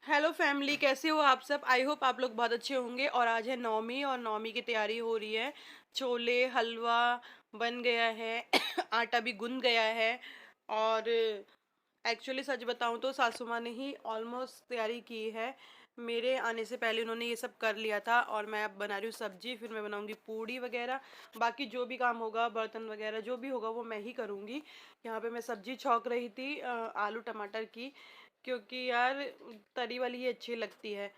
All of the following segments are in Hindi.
हेलो फैमिली, कैसे हो आप सब। आई होप आप लोग बहुत अच्छे होंगे। और आज है नवमी और नवमी की तैयारी हो रही है। छोले हलवा बन गया है आटा भी गूंद गया है। और एक्चुअली सच बताऊं तो सासू माँ ने ही ऑलमोस्ट तैयारी की है। मेरे आने से पहले उन्होंने ये सब कर लिया था। और मैं अब बना रही हूँ सब्जी, फिर मैं बनाऊंगी पूड़ी वगैरह। बाकी जो भी काम होगा, बर्तन वगैरह जो भी होगा वो मैं ही करूँगी। यहाँ पे मैं सब्जी छौंक रही थी आलू टमाटर की, क्योंकि यार तरी वाली ही अच्छी लगती है।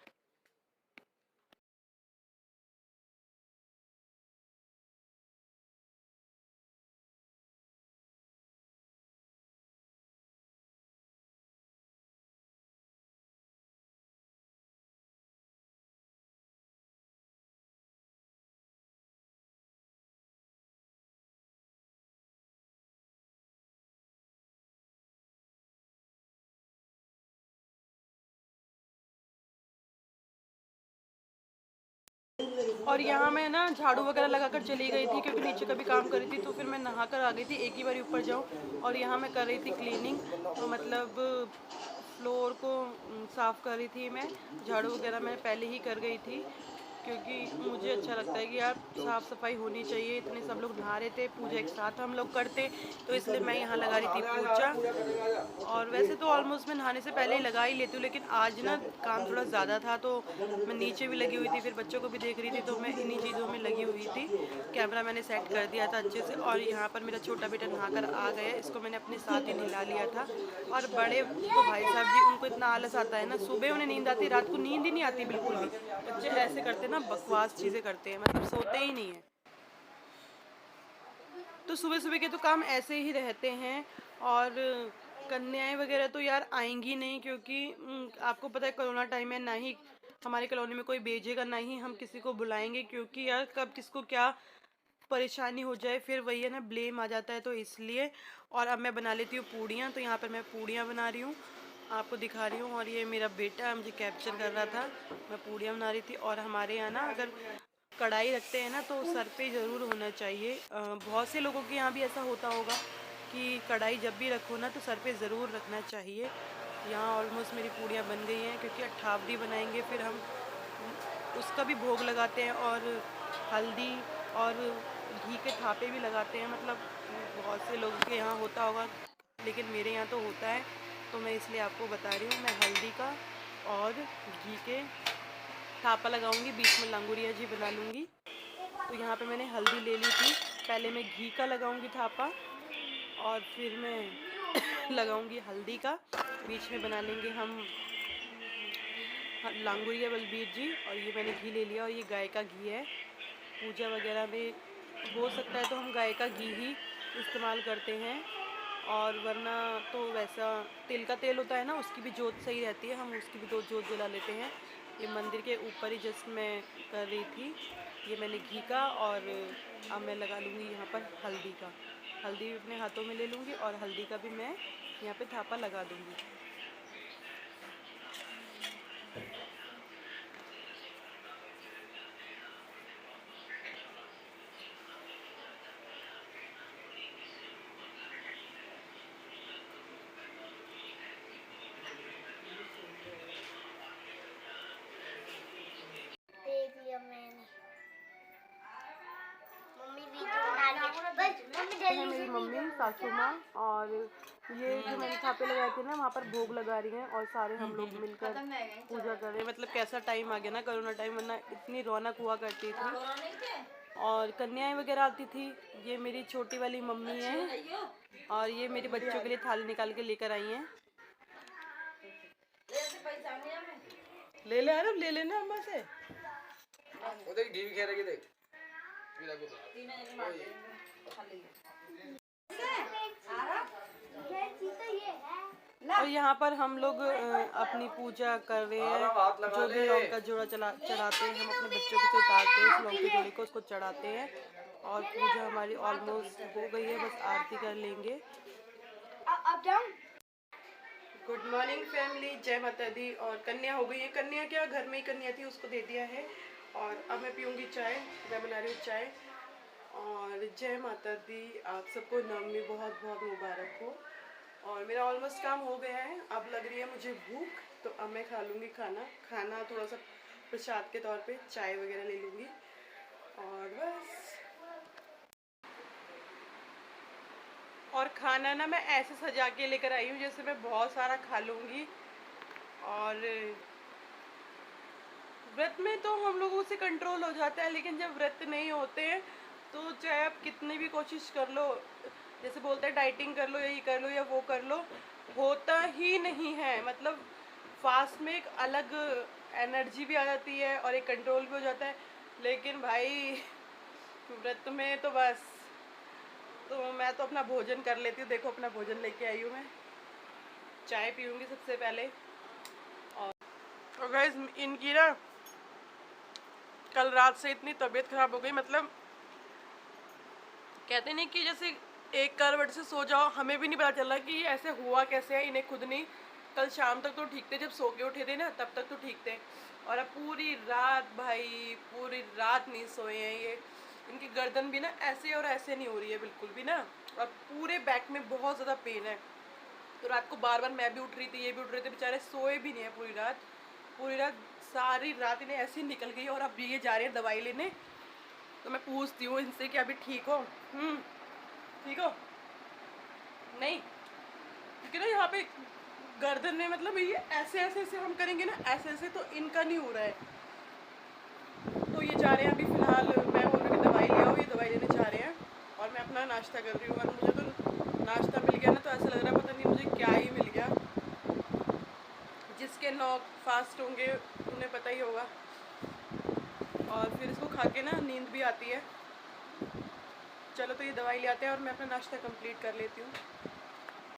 और यहाँ मैं ना झाड़ू वगैरह लगाकर चली गई थी, क्योंकि नीचे का भी काम कर रही थी। तो फिर मैं नहा कर आ गई थी, एक ही बार ऊपर जाऊँ। और यहाँ मैं कर रही थी क्लीनिंग, मतलब फ्लोर को साफ़ कर रही थी मैं। झाड़ू वगैरह मैं पहले ही कर गई थी, क्योंकि मुझे अच्छा लगता है कि यार साफ़ सफाई होनी चाहिए। इतने सब लोग नहा रहे थे, पूजा एक साथ हम लोग करते, तो इसलिए मैं यहाँ लगा रही थी पूजा। और वैसे तो ऑलमोस्ट मैं नहाने से पहले ही लगा ही लेती हूँ, लेकिन आज ना काम थोड़ा ज़्यादा था, तो मैं नीचे भी लगी हुई थी, फिर बच्चों को भी देख रही थी, तो मैं इन्हीं चीज़ों में लगी हुई थी। कैमरा मैंने सेट कर दिया था अच्छे से। और यहाँ पर मेरा छोटा बेटा नहा कर आ गया, इसको मैंने अपने साथ ही नहला लिया था। और बड़े तो भाई साहब जी, उनको इतना आलस आता है ना, सुबह उन्हें नींद आती, रात को नींद ही नहीं आती बिल्कुल भी। बच्चे ऐसे करते हैं ना, बकवास चीज़ें करते हैं, मतलब सोते ही नहीं है। तो सुबह सुबह के तो काम ऐसे ही रहते हैं। और कन्याएं वगैरह तो यार आएंगी नहीं, क्योंकि आपको पता है कोरोना टाइम है, ना ही हमारी कॉलोनी में कोई भेजेगा, ना ही हम किसी को बुलाएंगे, क्योंकि यार कब किसको क्या परेशानी हो जाए, फिर वही है ना, ब्लेम आ जाता है, तो इसलिए। और अब मैं बना लेती हूँ पूड़ियाँ। तो यहाँ पर मैं पूड़ियाँ बना रही हूँ, आपको दिखा रही हूँ। और ये मेरा बेटा मुझे कैप्चर कर रहा था, मैं पूड़ियाँ बना रही थी। और हमारे यहाँ ना अगर कढ़ाई रखते हैं ना, तो सर पे ज़रूर होना चाहिए। बहुत से लोगों के यहाँ भी ऐसा होता होगा कि कढ़ाई जब भी रखो ना, तो सर पे ज़रूर रखना चाहिए। यहाँ ऑलमोस्ट मेरी पूड़ियाँ बन गई हैं, क्योंकि अट्ठावरी बनाएंगे, फिर हम उसका भी भोग लगाते हैं। और हल्दी और घी के थापे भी लगाते हैं, मतलब बहुत से लोगों के यहाँ होता होगा, लेकिन मेरे यहाँ तो होता है। तो मैं इसलिए आपको बता रही हूँ, मैं हल्दी का और घी के थापा लगाऊंगी, बीच में लांगुरिया जी बना लूँगी। तो यहाँ पे मैंने हल्दी ले ली थी, पहले मैं घी का लगाऊंगी थापा, और फिर मैं लगाऊंगी हल्दी का। बीच में बना लेंगे हम लांगुरिया बलबीर जी। और ये मैंने घी ले लिया, और ये गाय का घी है। पूजा वगैरह में हो सकता है तो हम गाय का घी ही इस्तेमाल करते हैं। और वरना तो वैसा तिल का तेल होता है ना, उसकी भी जोत सही रहती है, हम उसकी भी दो जोत जला लेते हैं। ये मंदिर के ऊपर ही जस्ट मैं कर रही थी। ये मैंने घी का, और अब मैं लगा लूँगी यहाँ पर हल्दी का। हल्दी भी अपने हाथों में ले लूँगी, और हल्दी का भी मैं यहाँ पे थापा लगा दूँगी। देख लिया मैंने। मम्मी वीडियो बना रही है, बस मम्मी है जल्दी मेरी से मम्मी वीडियो सासू माँ। और ये जो मैंने थापे लगाए थे ना, वहाँ पर भोग लगा रही हैं, और सारे हम लोग मिलकर पूजा कर रहे हैं। मतलब कैसा टाइम आ गया ना, कोरोना टाइम, वरना इतनी रौनक हुआ करती थी, और कन्याएं वगैरह आती थी। ये मेरी छोटी वाली मम्मी है, और ये मेरे बच्चों के लिए थाली निकाल के लेकर आई हैं। ले ले अरब, ले लेना अम्मा से। वो देख टीवी खेल रही देख और यहाँ पर हम लोग अपनी पूजा कर रहे हैं। जो भी लौंग का जोड़ा चढ़ाते हैं, हम अपने बच्चों को उतारते हैं, उस लौंग के जोड़े को उसको चढ़ाते हैं। और पूजा हमारी ऑलमोस्ट हो गई है, बस आरती कर लेंगे। गुड मॉर्निंग फैमिली, जय माता दी। और कन्या हो गई है, कन्या क्या घर में ही कन्या थी, उसको दे दिया है। और अब मैं पीऊँगी चाय, मैं बना रही हूँ चाय। और जय माता दी, आप सबको नवमी बहुत बहुत मुबारक हो। और मेरा ऑलमोस्ट काम हो गया है। अब लग रही है मुझे भूख, तो अब मैं खा लूँगी खाना थोड़ा सा प्रसाद के तौर पे, चाय वगैरह ले लूँगी और बस। और खाना ना मैं ऐसे सजा के लेकर आई हूँ जैसे मैं बहुत सारा खा लूँगी। और व्रत में तो हम लोगों से कंट्रोल हो जाता है, लेकिन जब व्रत नहीं होते हैं तो चाहे आप कितनी भी कोशिश कर लो, जैसे बोलते हैं डाइटिंग कर लो, यही कर लो या वो कर लो, होता ही नहीं है। मतलब फास्ट में एक अलग एनर्जी भी आ जाती है और एक कंट्रोल भी हो जाता है, लेकिन भाई व्रत में तो बस। तो मैं तो अपना भोजन कर लेती हूँ। देखो अपना भोजन लेके आई हूँ मैं, चाय पीऊँगी सबसे पहले। और गाइस इनकी ना कल रात से इतनी तबीयत खराब हो गई, मतलब कहते नहीं कि जैसे एक करवट से सो जाओ, हमें भी नहीं पता चला कि ये ऐसे हुआ कैसे है, इन्हें खुद नहीं। कल शाम तक तो ठीक थे, जब सो के उठे थे ना तब तक तो ठीक थे, और अब पूरी रात भाई पूरी रात नहीं सोए हैं ये। इनकी गर्दन भी ना ऐसे और ऐसे नहीं हो रही है बिल्कुल भी ना, और पूरे बैक में बहुत ज़्यादा पेन है। तो रात को बार बार मैं भी उठ रही थी, ये भी उठ रहे थे, बेचारे सोए भी नहीं है पूरी रात। पूरी रात सारी रात इन्हें ऐसे ही निकल गई, और अब ये जा रहे हैं दवाई लेने। तो मैं पूछती हूँ इनसे कि अभी ठीक हो? ठीक हो? नहीं, क्योंकि ना यहाँ पे गर्दन में मतलब ये ऐसे ऐसे ऐसे हम करेंगे ना, ऐसे ऐसे, तो इनका नहीं हो रहा है। तो ये जा रहे हैं अभी फ़िलहाल, मैं बोल रही हूँ दवाई ले आओ, ये दवाई लेने जा रहे हैं और मैं अपना नाश्ता कर रही हूँ। और मुझे तो नाश्ता मिल गया ना तो ऐसा लग रहा है पता नहीं मुझे क्या ही मिल गया। जिसके 9 फास्ट होंगे उन्हें पता ही होगा। और फिर इसको खा के ना नींद भी आती है। चलो तो ये दवाई ले आते हैं और मैं अपना नाश्ता कंप्लीट कर लेती हूँ।